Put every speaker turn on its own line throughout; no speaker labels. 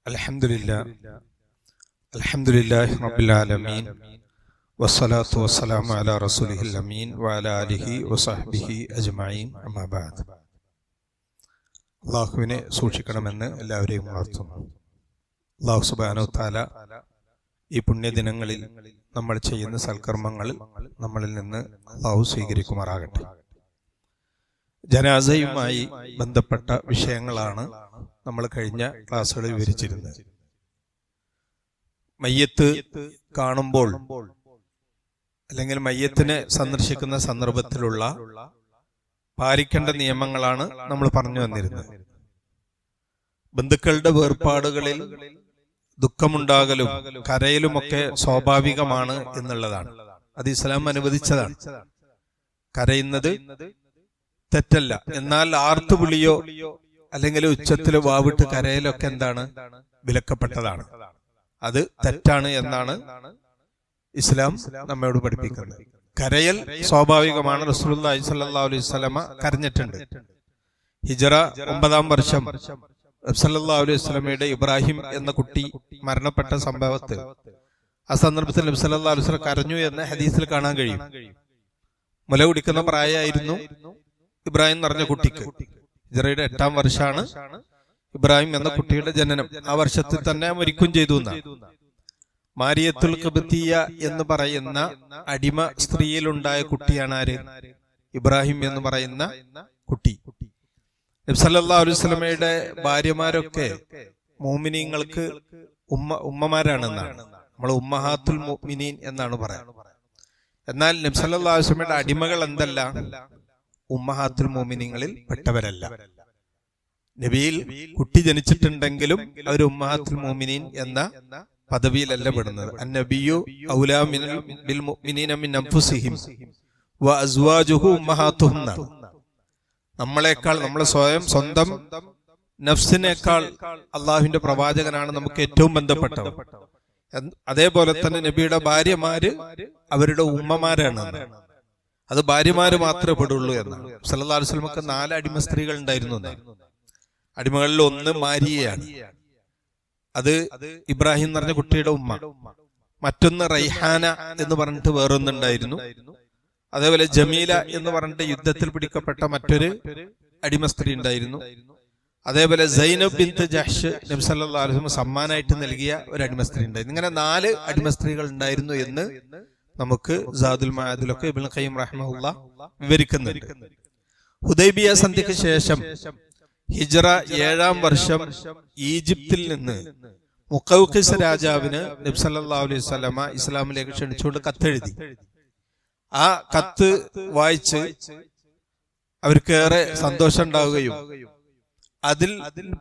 അൽഹംദുലില്ലാഹി റബ്ബിൽ ആലമീൻ വസ്സലാത്തു വസ്സലാമു അലാ റസൂലിഹിൽ അമീൻ വഅലാ ആലിഹി വസഹ്ബിഹി അജ്മഈൻ അമ്മാ ബഅദ്. അല്ലാഹുവിനെ സൂക്ഷിക്കണമെന്ന് എല്ലാവരെയും ഉണർത്തുന്നു. അല്ലാഹു സുബ്ഹാനഹു വ തആല ഈ പുണ്യദിനങ്ങളിൽ നമ്മൾ ചെയ്യുന്ന സൽക്കർമ്മങ്ങൾ നമ്മളിൽ നിന്ന് അല്ലാഹു സ്വീകരിക്കുമാറാകട്ടെ. ജനാസയുമായി ബന്ധപ്പെട്ട വിഷയങ്ങളാണ് നമ്മൾ കഴിഞ്ഞ ക്ലാസ്സുകളിൽ വിവരിച്ചിരുന്നത്. മയ്യത്ത് കാണുമ്പോൾ അല്ലെങ്കിൽ മയ്യത്തിനെ സന്ദർശിക്കുന്ന സന്ദർഭത്തിലുള്ള പാലിക്കേണ്ട നിയമങ്ങളാണ് നമ്മൾ പറഞ്ഞു വന്നിരുന്നത്. ബന്ധുക്കളുടെ വേർപാടുകളിൽ ദുഃഖമുണ്ടാകലും കരയലുമൊക്കെ സ്വാഭാവികമാണ് എന്നുള്ളതാണ്. അത് ഇസ്ലാം അനുവദിച്ചതാണ്. കരയുന്നത് തെറ്റല്ല. എന്നാൽ ആർത്തുവിളിയോ അല്ലെങ്കിൽ ഉച്ചത്തിലോ വാവിട്ട് കരയലൊക്കെ എന്താണ്? വിലക്കപ്പെട്ടതാണ്. അത് തെറ്റാണ് എന്നാണ് ഇസ്ലാം നമ്മോട് പഠിപ്പിക്കുന്നത്. കരയൽ സ്വാഭാവികമാണ്. റസൂലുള്ളാഹി സ്വല്ലല്ലാഹു അലൈഹി വസല്ലമ കരഞ്ഞിട്ടുണ്ട്. ഹിജറ 9-ാം വർഷം സല്ലല്ലാഹു അലൈഹി വസല്ലമയുടെ ഇബ്രാഹിം എന്ന കുട്ടി മരണപ്പെട്ട സംഭവത്തിൽ ആ സന്ദർഭത്തിൽ നബി സല്ലല്ലാഹു അലൈഹി വസല്ലം കരഞ്ഞു എന്ന് ഹദീസിൽ കാണാൻ കഴിയും. മുല കുടിക്കുന്ന പ്രായമായിരുന്നു ഇബ്രാഹിം എന്ന് പറഞ്ഞ കുട്ടിക്ക്. ഹിജറയുടെ 8-ാം വർഷമാണ് ഇബ്രാഹിം എന്ന കുട്ടിയുടെ ജനനം. ആ വർഷത്തിൽ തന്നെ മരിക്കും ചെയ്തു എന്നാണ്. മാരിയത്തുൽ ഖിബ്തിയ്യ എന്ന് പറയുന്ന അടിമ സ്ത്രീയിലുണ്ടായ കുട്ടിയാണ് ആര്? ഇബ്രാഹിം എന്ന് പറയുന്ന കുട്ടി. നബി സല്ലല്ലാഹു അലൈഹി വസല്ലമയുടെ ഭാര്യമാരൊക്കെ മുഅ്മിനീങ്ങൾക്ക് ഉമ്മമാരാണെന്നാണ്. നമ്മൾ ഉമ്മഹാത്തുൽ മുഅ്മിനീൻ എന്നാണ് പറയുന്നത്. എന്നാൽ നബി സല്ലല്ലാഹു അലൈഹി വസല്ലമയുടെ അടിമകൾ എന്തല്ല? ഉമ്മഹാത്തുൽ മുഅ്മിനീങ്ങളിൽ പെട്ടവരല്ല. നബിയിൽ കുട്ടി ജനിച്ചിട്ടുണ്ടെങ്കിലും അവർ ഉമ്മഹാത്തുൽ മുഅ്മിനീൻ എന്ന പദവിയിലല്ല പെടുന്നത്. അന്നബിയു ഔലാ ബിൽ മുഅ്മിനീന മിൻ അൻഫുസിഹിം വ അസ്വാജുഹു ഉമ്മഹാത്തുഹും. നമ്മളെക്കാൾ, നമ്മളെ സ്വന്തം നഫ്സിനേക്കാൾ അള്ളാഹുവിന്റെ പ്രവാചകനാണ് നമുക്ക് ഏറ്റവും ബന്ധപ്പെട്ടവർ. അതേപോലെ തന്നെ നബിയുടെ ഭാര്യമാര് അവരുടെ ഉമ്മമാരാണ്. അത് ഭാര്യമാര് മാത്രമേ പെടുള്ളൂ എന്നാണ്. സല്ലല്ലാഹു അലൈഹി വസല്ലമക്ക് 4 അടിമ സ്ത്രീകൾ ഉണ്ടായിരുന്നു. അടിമകളിൽ ഒന്ന് മാരിയയാണ്. അത് ഇബ്രാഹിം എന്ന് പറഞ്ഞ കുട്ടിയുടെ ഉമ്മ. മറ്റൊന്ന് റൈഹാന എന്ന് പറഞ്ഞിട്ട് വേറൊന്നുണ്ടായിരുന്നു. അതേപോലെ ജമീല എന്ന് പറഞ്ഞിട്ട് യുദ്ധത്തിൽ പിടിക്കപ്പെട്ട മറ്റൊരു അടിമ സ്ത്രീ ഉണ്ടായിരുന്നു. അതേപോലെ സൈനബ് ബിൻത് ജഹ്ഷ് നബി സല്ലല്ലാഹു അലൈഹി വസല്ലം സമ്മാനമായിട്ട് നൽകിയ ഒരു അടിമ സ്ത്രീ ഉണ്ടായിരുന്നു. ഇങ്ങനെ 4 അടിമ സ്ത്രീകൾ ഉണ്ടായിരുന്നു എന്ന് നമുക്ക് സാദുൽ മആദിലൊക്കെ ഇബ്നുൽ ഖയ്യിം റഹിമഹുല്ലാഹ് വിവരിക്കുന്നുണ്ട്. ഹുദൈബിയ സന്ധിക്ക് ശേഷം ഹിജ്റ 7-ാം വർഷം ഈജിപ്തിൽ നിന്ന് മുഖൗഖിസ് രാജാവിന് നബി സല്ലല്ലാഹു അലൈഹി വസല്ലമ ഇസ്ലാമിലേക്ക് ക്ഷണിച്ചുകൊണ്ട് കത്തെഴുതി. ആ കത്ത് വായിച്ച് അവർക്കേറെ സന്തോഷം ഉണ്ടാവുകയും അതിൽ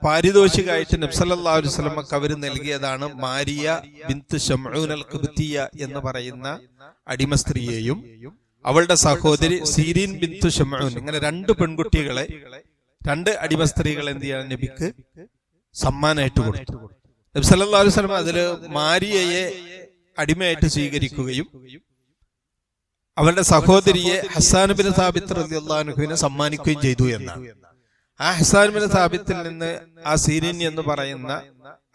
പാരിതോഷികമായിട്ട് നബി സല്ലല്ലാഹു അലൈഹി വസല്ലമക്ക് അവർ നൽകിയതാണ് മാരിയ ബിൻത് ശംഊൻ അൽ ഖിബ്തിയ്യ എന്ന് പറയുന്ന അടിമ സ്ത്രീയെയും അവളുടെ സഹോദരി സീരീൻ ബിൻത് ശംഊൻ, ഇങ്ങനെ 2 പെൺകുട്ടികളെ, 2 അടിമ സ്ത്രീകൾ എന്ത് ചെയ്യാൻ നബിക്ക് സമ്മാനമായിട്ട് കൊടുത്തു. നബി സല്ലല്ലാഹു അലൈഹി വസല്ലം അതില് മാരിയയെ അടിമയായിട്ട് സ്വീകരിക്കുകയും അവളുടെ സഹോദരിയെ ഹസ്സാൻ ബിൻ സാബിത്ത് റളിയല്ലാഹു അൻഹുവിനെ സമ്മാനിക്കുകയും ചെയ്തു എന്നാണ്. ആ ഹസ്സാൻ ബിൻ സാബിത്തിൽ നിന്ന് ആ സീരീൻ എന്ന് പറയുന്ന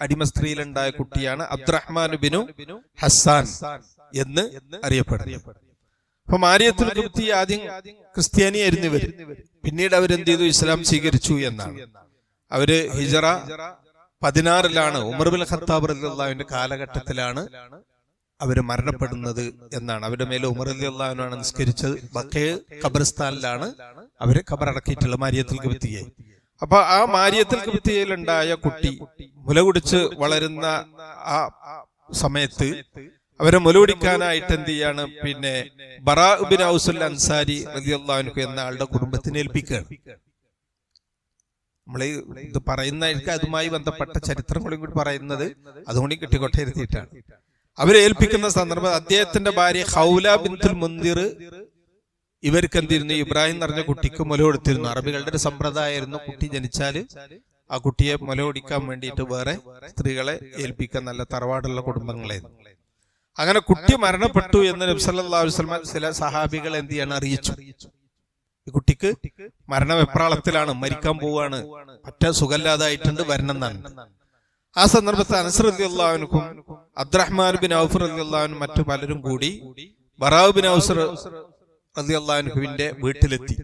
അടിമ സ്ത്രീയിലുണ്ടായ കുട്ടിയാണ് അബ്ദുറഹ്മാൻ ബിനു ഹസ്സാൻ എന്ന് അറിയപ്പെടുന്നത്. അപ്പൊ മാരിയത്തുൽ ഖിബ്തിയ്യ ആദ്യം ക്രിസ്ത്യാനിയായിരുന്നു ഇവർ. പിന്നീട് അവരെന്ത് ചെയ്തു? ഇസ്ലാം സ്വീകരിച്ചു എന്നാണ്. അവര് ഹിജ്റ 16-ലാണ് ഉമർ ബിൻ ഖത്താബ് റളിയല്ലാഹു അൻഹുവിന്റെ കാലഘട്ടത്തിലാണ് അവര് മരണപ്പെടുന്നത് എന്നാണ്. അവരുടെ മേലെ ഉമർ റളിയല്ലാഹു അൻഹു നിസ്കരിച്ചത്. ബഖീ ഖബർസ്ഥാനിലാണ് അവരെ ഖബറടക്കിയിട്ടുള്ള മാരിയത്തുൽ ഖിബ്തിയ്യ. അപ്പൊ ആ മാരിയത്തുൽ ഖിബ്തിയ്യയിലുണ്ടായ കുട്ടി മുല കുടിച്ച് വളരുന്ന ആ സമയത്ത് അവരെ മുലകുടിക്കാനായിട്ട് എന്ത് ചെയ്യാണ്? പിന്നെ ബറാ ബിൻ ഔസുൽ അൻസാരി റളിയല്ലാഹു അൻഹു എന്ന ആളുടെ കുടുംബത്തിനെ ഏൽപ്പിക്കുകയാണ്. നമ്മൾ ഇത് പറയുന്നതായിരിക്കും അതുമായി ബന്ധപ്പെട്ട ചരിത്രങ്ങളും കൂടി പറയുന്നത്, അതുകൊണ്ട് കിട്ടിക്കൊട്ടേ ഇരുത്തിയിട്ടാണ്. അവരെ ഏൽപ്പിക്കുന്ന സന്ദർഭം അദ്ദേഹത്തിന്റെ ഭാര്യ ഖൗല ബിൻതുൽ മുൻദിർ ഇവർക്ക് എന്തിരുന്നു? ഇബ്രാഹിം എന്ന് പറഞ്ഞ കുട്ടിക്ക് മുല കൊടുത്തിരുന്നു. അറബികളുടെ ഒരു സമ്പ്രദായമായിരുന്നു, കുട്ടി ജനിച്ചാല് ആ കുട്ടിയെ മുല കുടിക്കാൻ വേണ്ടിയിട്ട് വേറെ സ്ത്രീകളെ ഏൽപ്പിക്കാൻ, നല്ല തറവാടുള്ള കുടുംബങ്ങളെ. അങ്ങനെ കുട്ടി മരണപ്പെട്ടു എന്ന് നബി സല്ലല്ലാഹു അലൈഹി വസല്ലം ചില സഹാബികൾ എന്ത് ചെയ്യാണ്? അറിയിച്ചു. ഈ കുട്ടിക്ക് മരണവെപ്രാളത്തിലാണ്, മരിക്കാൻ പോവാണ്, പറ്റ സുഖമില്ലാതായിട്ടുണ്ട്, വരണം എന്നാണ്. ആ സന്ദർഭത്തിൽ അനസ് റളിയല്ലാഹു അൻഹും അബ്ദുറഹ്മാൻ ബിൻ ഔഫ് റളിയല്ലാഹു അൻഹു മറ്റു പലരും കൂടി ബറാഉ ബിൻ ഔസ് റളിയല്ലാഹു അൻഹുവിന്റെ വീട്ടിലെത്തി.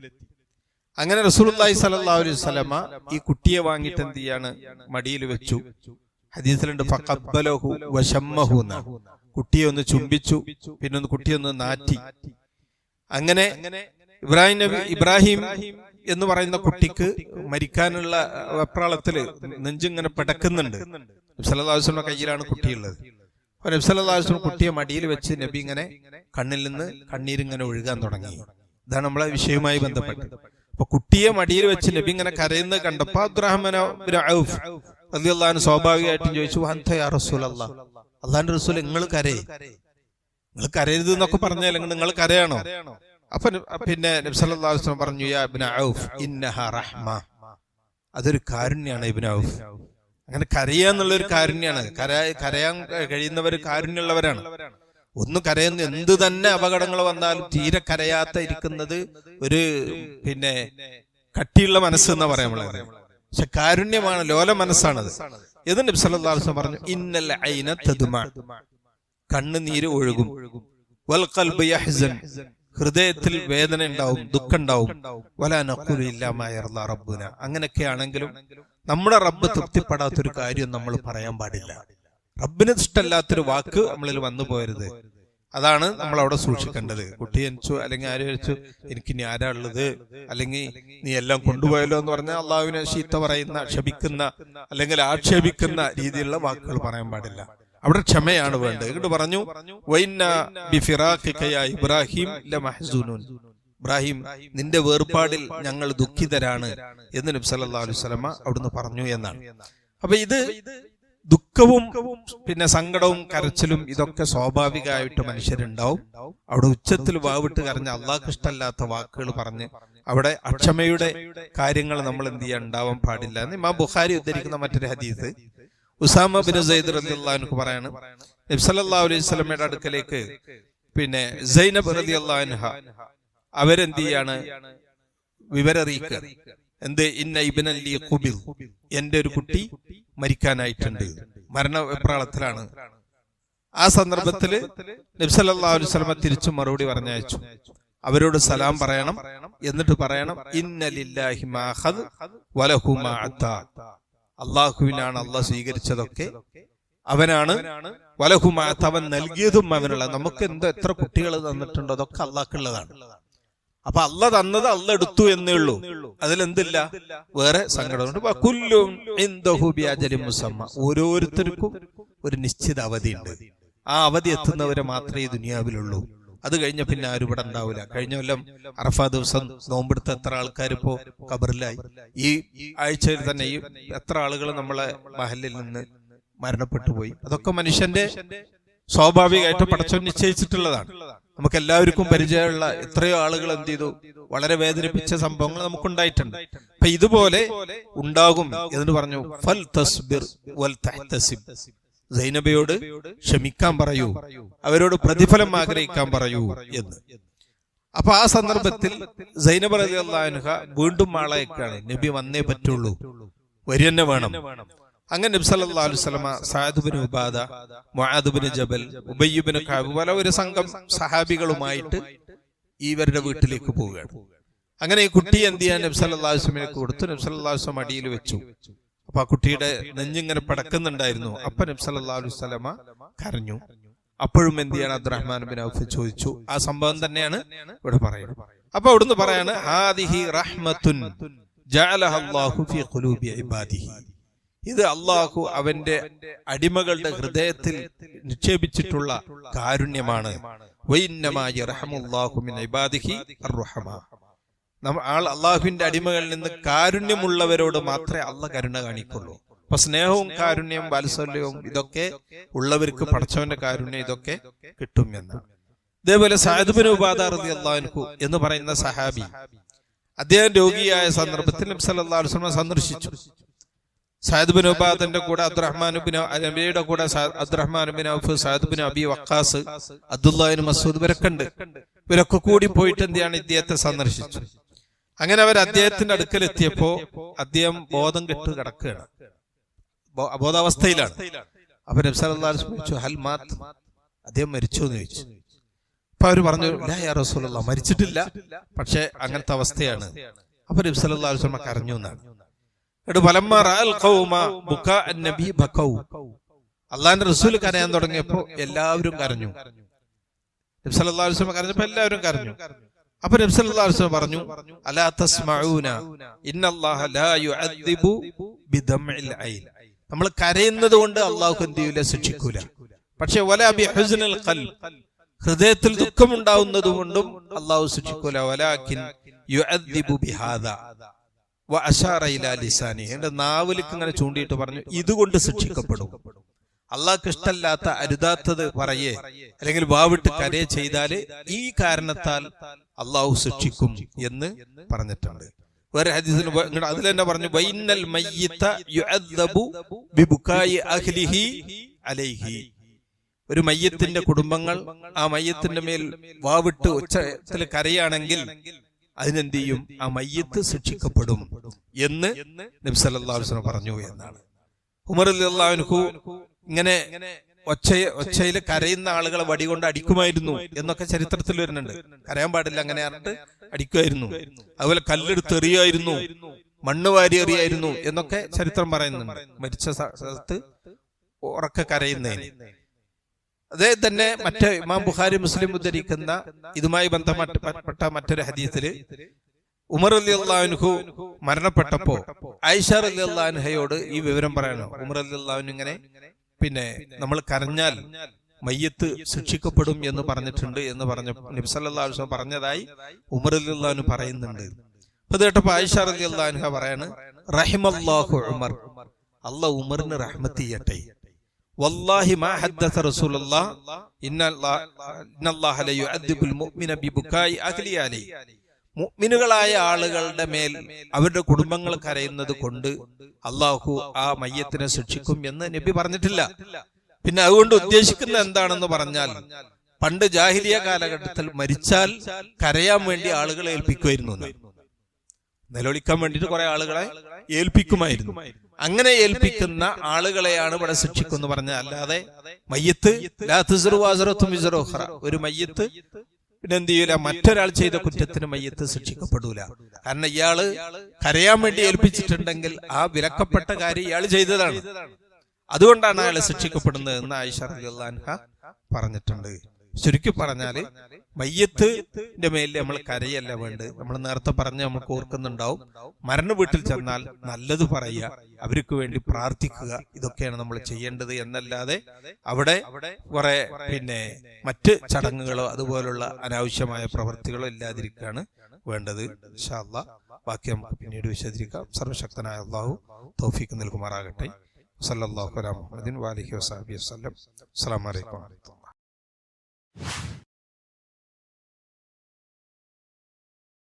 അങ്ങനെ റസൂലുള്ളാഹി സ്വല്ലല്ലാഹു അലൈഹി വസല്ലമ ഈ കുട്ടിയെ വാങ്ങിയിട്ട് എന്ത് ചെയ്യാണ്, മടിയിൽ വെച്ചു. ഹദീസിലുണ്ട് ഫഖബ്ബലഹു വശമ്മഹു, കുട്ടിയെ ഒന്ന് ചുംബിച്ചു, പിന്നെ ഒന്ന് കുട്ടിയെ ഒന്ന് നാറ്റി. അങ്ങനെ ഇബ്രാഹിം എന്ന് പറയുന്ന കുട്ടിക്ക് മരിക്കാനുള്ള വെപ്രാളത്തില് നെഞ്ചിങ്ങനെ പിടക്കുന്നുണ്ട്. നബി സല്ലല്ലാഹു അലൈഹി വസല്ലം കയ്യിലാണ് കുട്ടിയുള്ളത്. അപ്പൊ നബി സല്ലല്ലാഹു അലൈഹി വസല്ലം കുട്ടിയെ മടിയിൽ വെച്ച് നബി ഇങ്ങനെ കണ്ണിൽ നിന്ന് കണ്ണീരിങ്ങനെ ഒഴുകാൻ തുടങ്ങി. ഇതാണ് നമ്മളെ വിഷയവുമായി ബന്ധപ്പെട്ട്. അപ്പൊ കുട്ടിയെ മടിയിൽ വെച്ച് നബി ഇങ്ങനെ കരയുന്നത് കണ്ടപ്പോ അബ്ദുറഹ്മാൻ ബിൻ ഔഫ് റളിയല്ലാഹു അൻഹു സ്വാഭാവികമായിട്ടും ചോദിച്ചു, അൻത യാ റസൂലല്ലാഹ്, അല്ലാഹുവിന്റെ റസൂൽ നിങ്ങൾ കരയരുത് എന്നൊക്കെ പറഞ്ഞാൽ നിങ്ങൾ കരയാണോ? അപ്പൊ പിന്നെ നബി സല്ലല്ലാഹു അലൈഹി വസല്ലം പറഞ്ഞു, യാ ഇബ്ന ഔഫ് ഇന്നഹാ റഹ്മ, അതൊരു കാരുണ്യാണ് ഇബ്ന ഔഫ്. അങ്ങനെ കരയാന്നുള്ളൊരു കാരുണ്യാണ്. കരയാൻ കഴിയുന്നവർ കാരുണ്യമുള്ളവരാണ്. ഒന്ന് കരയുന്ന എന്ത് തന്നെ അപകടങ്ങൾ വന്നാലും തീരെ കരയാത്ത ഇരിക്കുന്നത് ഒരു പിന്നെ കട്ടിയുള്ള മനസ്സ് എന്നാ പറയാൻ. പക്ഷെ കാരുണ്യമാണ്, ലോല മനസ്സാണത്. ഇത് നബി സല്ലല്ലാഹു അലൈഹി വസല്ലം പറഞ്ഞു, ഇന്നൽ ഐന തദ്മ, കണ്ണുനീര് ഒഴുകും, വൽ ഖൽബു യഹ്സൻ, ഹൃദയത്തിൽ വേദന ഉണ്ടാവും, ദുഃഖം ഉണ്ടാവും, വലാ നഖൂലു ഇല്ലാ മാ യർദാ റബ്ബുന, അങ്ങനെയൊക്കെ ആണെങ്കിലും നമ്മുടെ റബ്ബ് തൃപ്തിപ്പെടാത്തൊരു കാര്യം നമ്മൾ പറയാൻ പാടില്ല. റബ്ബിന് ഇഷ്ടമല്ലാത്തൊരു വാക്ക് നമ്മളിൽ വന്നു പോരുത്. അതാണ് നമ്മൾ അവിടെ സൂക്ഷിക്കേണ്ടത്. കുട്ടി ജനിച്ചു അല്ലെങ്കിൽ ആര് ജനിച്ചു, എനിക്ക് ഇനി ആരാ ഉള്ളത്, അല്ലെങ്കിൽ നീ എല്ലാം കൊണ്ടുപോയല്ലോ എന്ന് പറഞ്ഞാൽ അള്ളാഹുവിനെ ചീത്ത പറയുന്ന, ക്ഷമിക്കുന്ന അല്ലെങ്കിൽ ആക്ഷേപിക്കുന്ന രീതിയിലുള്ള വാക്കുകൾ പറയാൻ പാടില്ല. അവിടെ ക്ഷമയാണ് വേണ്ടത്. എന്നിട്ട് പറഞ്ഞു, വഇന്ന ബിഫിറാഖിക യാ ഇബ്രാഹിം ലമഹ്സൂനുൻ, ഇബ്രാഹിം നിന്റെ വേർപാടിൽ ഞങ്ങൾ ദുഃഖിതരാണ് എന്ന് നബി സല്ലല്ലാഹു അലൈഹി വസല്ലമ അവിടുന്ന് പറഞ്ഞു എന്നാണ്. അപ്പൊ ഇത് ദുഃഖവും പിന്നെ സങ്കടവും കരച്ചിലും ഇതൊക്കെ സ്വാഭാവികമായിട്ട് മനുഷ്യരുണ്ടാവും. അവിടെ ഉച്ചത്തിൽ വാവിട്ട് കരഞ്ഞ അള്ളാഹ്ക്ക് ഇഷ്ടമല്ലാത്ത വാക്കുകൾ പറഞ്ഞ് അവിടെ അക്ഷമയുടെ കാര്യങ്ങൾ നമ്മൾ എന്ത് ചെയ്യാൻ ഉണ്ടാവാൻ പാടില്ല എന്ന് ഇമാം ബുഖാരി ഉദ്ധരിക്കുന്ന മറ്റൊരു ഹദീസ്, ഉസാമ ബിൻ സെയ്ദ് റളിയല്ലാഹു അൻഹു പറയാണ്, നബി സല്ലല്ലാഹു അലൈഹി വസല്ലമയുടെ അടുക്കലേക്ക് പിന്നെ സൈനബ് റളിയല്ലാഹു അൻഹ അവരെന്ത് ചെയ്യാണ്, വിവരറിയിക്കുക. എന്ത്, ഇന്ന ഇബ്നൻ ലീ ഖുബിൽ, എന്റെ ഒരു കുട്ടി മരിക്കാനായിട്ടുണ്ട്, മരണ വെപ്രാളത്തിലാണ്. ആ സന്ദർഭത്തിൽ നബി സല്ലല്ലാഹു അലൈഹി വസല്ലം തിരിച്ചു മറുപടി പറഞ്ഞയച്ചു, അവരോട് സലാം പറയണം, എന്നിട്ട് പറയണം, ഇന്ന ലില്ലാഹി മാ അഖദ് വലഹു മാ അതാ, അള്ളാഹുവിനാണ് അള്ളാഹ് സ്വീകരിച്ചതൊക്കെ, അവനാണ്, വലഹു മാ അതാ, അവൻ നൽകിയതും അവനുള്ള. നമുക്ക് എത്ര കുട്ടികൾ തന്നിട്ടുണ്ടോ അതൊക്കെ അള്ളാഹ്ക്കുള്ളതാണ്. അപ്പൊ അള്ള തന്നത് അള്ള എടുത്തു എന്നേ ഉള്ളൂ, അതിലെന്തില്ല, വേറെ സങ്കടമുണ്ട്. ഓരോരുത്തർക്കും ഒരു നിശ്ചിത അവധി ഉണ്ട്. ആ അവധി എത്തുന്നവരെ മാത്രമേ ഈ ദുനിയാവിലുള്ളൂ. അത് കഴിഞ്ഞ പിന്നെ ആരും ഇവിടെ ഉണ്ടാവില്ല. കഴിഞ്ഞ കൊല്ലം അറഫാ ദിവസം നോമ്പെടുത്ത എത്ര ആൾക്കാർ ഇപ്പോ ഖബറിലായി. ഈ ആഴ്ചയിൽ തന്നെ ഈ എത്ര ആളുകൾ നമ്മളെ മഹലിൽ നിന്ന് മരണപ്പെട്ടു പോയി. അതൊക്കെ മനുഷ്യന്റെ സ്വാഭാവികമായിട്ട് പടച്ചോൻ നിശ്ചയിച്ചിട്ടുള്ളതാണ്. നമുക്ക് എല്ലാവർക്കും പരിചയമുള്ള എത്രയോ ആളുകൾ എന്ത് ചെയ്തു, വളരെ വേദനിപ്പിച്ച സംഭവങ്ങൾ നമുക്കുണ്ടായിട്ടുണ്ട്. അപ്പൊ ഇതുപോലെ ഉണ്ടാകും എന്ന് പറഞ്ഞു. ഫൽ തസ്ബിർ വൽ തഹ്തസിബ്, സൈനബയോട് ക്ഷമിക്കാൻ പറയൂ, അവരോട് പ്രതിഫലം ആഗ്രഹിക്കാൻ പറയൂ എന്ന്. അപ്പൊ ആ സന്ദർഭത്തിൽ സൈനബ റളിയല്ലാഹു അൻഹ വീണ്ടും ആളയക്കാണ്, നബി വന്നേ പറ്റുള്ളൂ, വരിയെന്നെ വേണം. അങ്ങനെ നബി സല്ലല്ലാഹു അലൈഹി വസല്ലമ Saad bin Ubada, Muadh bin Jabal, Ubayy bin Kaab പോലെ ഒരു സംഘം സഹാബികളുമായിട്ട് ഇവരുടെ വീട്ടിലേക്ക് പോവുകയാണ്. അങ്ങനെ ഈ കുട്ടി എന്ത് ചെയ്യാൻ നബി സല്ലല്ലാഹു അലൈഹി വസല്ലമയെ കൊടുത്തു. നബി സല്ലല്ലാഹു അലൈഹി വസല്ലം അടിയിൽ വെച്ചു. അപ്പൊ ആ കുട്ടിയുടെ നെഞ്ഞിങ്ങനെ പടക്കുന്നുണ്ടായിരുന്നു. അപ്പൊ നബി സല്ലല്ലാഹു അലൈഹി വസല്ലമ കരഞ്ഞു. അപ്പോഴും എന്ത് ചെയ്യണം, അബ്ദുറഹ്മാൻ ബിൻ ഔഫ് ചോദിച്ചു. ആ സംഭവം തന്നെയാണ് ഇവിടെ പറയുന്നത്. അപ്പൊ അവിടുന്ന് പറയാണ്, ഹാദിഹി റഹ്മത്തുൻ ജഅലഹ അല്ലാഹു ഫീ ഖുലൂബി ഇബാദിഹി, ഇത് അള്ളാഹു അവന്റെ അടിമകളുടെ ഹൃദയത്തിൽ നിക്ഷേപിച്ചിട്ടുള്ള കാരുണ്യമാണ്. അള്ളാഹുവിന്റെ അടിമകളിൽ നിന്ന് കാരുണ്യമുള്ളവരോട് മാത്രമേ അള്ളാഹ് കരുണ കാണിക്കുള്ളൂ. അപ്പൊ സ്നേഹവും കാരുണ്യവും വാത്സല്യവും ഇതൊക്കെ ഉള്ളവർക്ക് പടച്ചവന്റെ കാരുണ്യം ഇതൊക്കെ കിട്ടും എന്നാണ്. ഇതേപോലെ സഅദ് ബിൻ ഉബാദ റളിയല്ലാഹു അൻഹു എന്ന് പറയുന്ന സഹാബി, അദ്ദേഹം രോഗിയായ സന്ദർഭത്തിൽ നബി സല്ലല്ലാഹു അലൈഹി വസല്ലം സന്ദർശിച്ചു. സഅദ് ബിൻ ഉബാദന്റെ കൂടെ അബ്ദുറഹ്മാൻ ബിൻ നബിയുടെ കൂടെ Abdurrahman bin Auf, Saad bin Abi Waqqas, Abdullah bin Masud ഇവരൊക്കെ ഉണ്ട്. ഇവരൊക്കെ കൂടി പോയിട്ട് എന്ത് ചെയ്യാണ്, ഇദ്ദേഹത്തെ സന്ദർശിച്ചു. അങ്ങനെ അവർ അദ്ദേഹത്തിന്റെ അടുക്കൽ എത്തിയപ്പോ അദ്ദേഹം ബോധം കെട്ട് കിടക്കുകയാണ്. അബോധാവസ്ഥയിലാണ്. അപ്പൊ നബി സല്ലല്ലാഹു അലൈഹി വസല്ലം ചോദിച്ചു, ഹൽ മാത്, അദ്ദേഹം മരിച്ചു എന്ന് ചോദിച്ചു. അപ്പൊ അവര് പറഞ്ഞു, ലാ യാ റസൂലല്ലാഹ്, മരിച്ചിട്ടില്ല, പക്ഷെ അങ്ങനത്തെ അവസ്ഥയാണ്. അപ്പൊ നബി സല്ലല്ലാഹു അലൈഹി വസല്ലം കരഞ്ഞു എന്നാണ്. അള്ളാന്റെ റസൂൽ കരയാൻ തുടങ്ങിയപ്പോ എല്ലാവരും കരഞ്ഞു. നബി സല്ലല്ലാഹു അലൈഹി വസല്ലം കരഞ്ഞപ്പോ എല്ലാവരും കരഞ്ഞു. അപ്പൊ നബി സല്ലല്ലാഹു അലൈഹി വസല്ലം പറഞ്ഞു, അലാ തസ്മഊന ഇന്നല്ലാഹ ലാ യുഅദ്ദിബു ബിദംഇൽ ഐൻ. നമ്മൾ കരയുന്നത് കൊണ്ട് അല്ലാഹു എന്ത് ചെയ്യൂല, ശിക്ഷിക്കൂല. പക്ഷെ വലാ ബിഹുസ്നിൽ ഖൽബ്, ഹൃദയത്തിൽ ദുഃഖമുണ്ടാവുന്നത് കൊണ്ടും അല്ലാഹു ശിക്ഷിക്കൂല. വലാകിൻ യുഅദ്ദിബു ബിഹാദാ വഅശാറ ഇലാ ലിസാനി. എന്റെ നാവിലേക്ക് ഇങ്ങനെ ചൂണ്ടിയിട്ട് പറഞ്ഞു, ഇതുകൊണ്ട് ശിക്ഷിക്കപ്പെടും. അള്ളാഹ്ക്ക് ഇഷ്ടമല്ലാത്ത അരുതാത്തത് പറയേ അല്ലെങ്കിൽ വാവിട്ട് കരയെ ചെയ്താല് ഈ കാരണത്താൽ അള്ളാഹു ശിക്ഷിക്കും എന്ന് പറഞ്ഞിട്ടുണ്ട്. വേറെ ഹദീസിൽ അതിൽ തന്നെ പറഞ്ഞു, വൈന്നൽ മയ്യിത യുഅദ്ദബു ബിബുകായി അഹ്ലിഹി അലൈഹി. ഒരു മയ്യത്തിന്റെ കുടുംബങ്ങൾ ആ മയ്യത്തിന്റെ മേൽ വാവിട്ട് ഉച്ചത്തിൽ കരയാണെങ്കിൽ അതിനെന്ത് ചെയ്യും, ആ മയ്യത്ത് ശിക്ഷിക്കപ്പെടും എന്ന് നബി സല്ലല്ലാഹു അലൈഹി വസല്ലം പറഞ്ഞു എന്നാണ്. ഉമർ റളിയല്ലാഹു അൻഹു ഇങ്ങനെ ഒച്ചയിൽ കരയുന്ന ആളുകളെ വടികൊണ്ട് അടിക്കുമായിരുന്നു എന്നൊക്കെ ചരിത്രത്തിൽ വരുന്നുണ്ട്. കരയാൻ പാടില്ല അങ്ങനെ പറഞ്ഞിട്ട് അടിക്കുമായിരുന്നു. അതുപോലെ കല്ലെടുത്ത് എറിയായിരുന്നു, മണ്ണ് വാരി എറിയായിരുന്നു എന്നൊക്കെ ചരിത്രം പറയുന്നുണ്ട്. മരിച്ച സ്ഥലത്ത് ഉറക്കെ കരയുന്നതിന്. അതേ തന്നെ മറ്റേ ഇമാം ബുഖാരി മുസ്ലിം ഉദ്ധരിക്കുന്ന ഇതുമായി ബന്ധപ്പെട്ട മറ്റൊരു ഹദീസില് ഉമർ റളിയല്ലാഹു അൻഹു മരണപ്പെട്ടപ്പോ ആയിഷ റളിയല്ലാഹു അൻഹയോട് ഈ വിവരം പറയണോ. ഉമർ റളിയല്ലാഹു അൻഹു ഇങ്ങനെ പിന്നെ നമ്മൾ കരഞ്ഞാൽ മയ്യത്ത് ശിക്ഷിക്കപ്പെടും എന്ന് പറഞ്ഞിട്ടുണ്ട് എന്ന് പറഞ്ഞു നബി സല്ലല്ലാഹു അലൈഹി വസല്ലം പറഞ്ഞതായി ഉമർ റളിയല്ലാഹു അൻഹു പറയുന്നുണ്ട്. അപ്പൊ ഇത് കേട്ടപ്പോ ആയിഷ റളിയല്ലാഹു അൻഹ പറയാണ്, റഹിമല്ലാഹു ഉമർ, അല്ലാഹു ഉമറിന് റഹ്മത്ത് ചെയ്യട്ടെ. വല്ലാഹി മാ ഹദ്ദസ റസൂലുള്ളാഹ് ഇന്നല്ലാഹ ല യുഅദ്ദിബുൽ മുഅ്മിന ബിബുകായി അഹ്ലി അലൈഹി. മുഅ്മിനുകളായ ആളുകളുടെ മേൽ അവരുടെ കുടുംബങ്ങൾ കരയുന്നത് കൊണ്ട് അള്ളാഹു ആ മയ്യത്തിനെ ശിക്ഷിക്കും എന്ന് നബി പറഞ്ഞിട്ടില്ല. പിന്നെ അതുകൊണ്ട് ഉദ്ദേശിക്കുന്നത് എന്താണെന്ന് പറഞ്ഞാൽ, പണ്ട് ജാഹിലിയ കാലഘട്ടത്തിൽ മരിച്ചാൽ കരയാൻ വേണ്ടി ആളുകളെ ഏൽപ്പിക്കുമായിരുന്നു. നിലവിളിക്കാൻ വേണ്ടിയിട്ട് കുറെ ആളുകളെ ഏൽപ്പിക്കുമായിരുന്നു. അങ്ങനെ ഏൽപ്പിക്കുന്ന ആളുകളെയാണ് ഇവിടെ ശിക്ഷിക്കുമെന്ന് പറഞ്ഞാൽ, അല്ലാതെ മയ്യത്ത് ലാ തുസ്റു വസ്റത്തും വിസ്റു ഉഖ്റ, ഒരു മയ്യത്ത് പിന്നെ എന്ത് ചെയ്യൂല, മറ്റൊരാൾ ചെയ്ത കുറ്റത്തിന് മയ്യത്ത് ശിക്ഷിക്കപ്പെടൂല. കാരണം ഇയാള് കരയാൻ വേണ്ടി ഏൽപ്പിച്ചിട്ടുണ്ടെങ്കിൽ ആ വിലക്കപ്പെട്ട കാര്യം ഇയാൾ ചെയ്തതാണ്. അതുകൊണ്ടാണ് അയാൾ ശിക്ഷിക്കപ്പെടുന്നത് എന്ന് ആയിഷ റളിയല്ലാഹു അൻഹ പറഞ്ഞിട്ടുണ്ട്. ചുരുക്കി പറഞ്ഞാല് മയ്യത്തിന്റെ മേലിൽ നമ്മൾ കരയല്ല വേണ്ടത്. നമ്മൾ നേരത്തെ പറഞ്ഞ് നമുക്ക് ഓർക്കുന്നുണ്ടാവും, മരണ വീട്ടിൽ ചെന്നാൽ നല്ലത് പറയുക, അവർക്ക് വേണ്ടി പ്രാർത്ഥിക്കുക, ഇതൊക്കെയാണ് നമ്മൾ ചെയ്യേണ്ടത് എന്നല്ലാതെ അവിടെ കുറെ പിന്നെ മറ്റ് ചടങ്ങുകളോ അതുപോലുള്ള അനാവശ്യമായ പ്രവൃത്തികളോ ഇല്ലാതിരിക്കുകയാണ് വേണ്ടത്. ഇൻഷാ അല്ലാഹ് ബാക്കി നമുക്ക് പിന്നീട് വിശദീകരിക്കാം. സർവശക്തനായ അല്ലാഹു തൗഫീഖ് നൽകുമാറാകട്ടെ. സല്ലല്ലാഹു അലൈഹി വസല്ലം. അസ്സലാമു അലൈക്കും.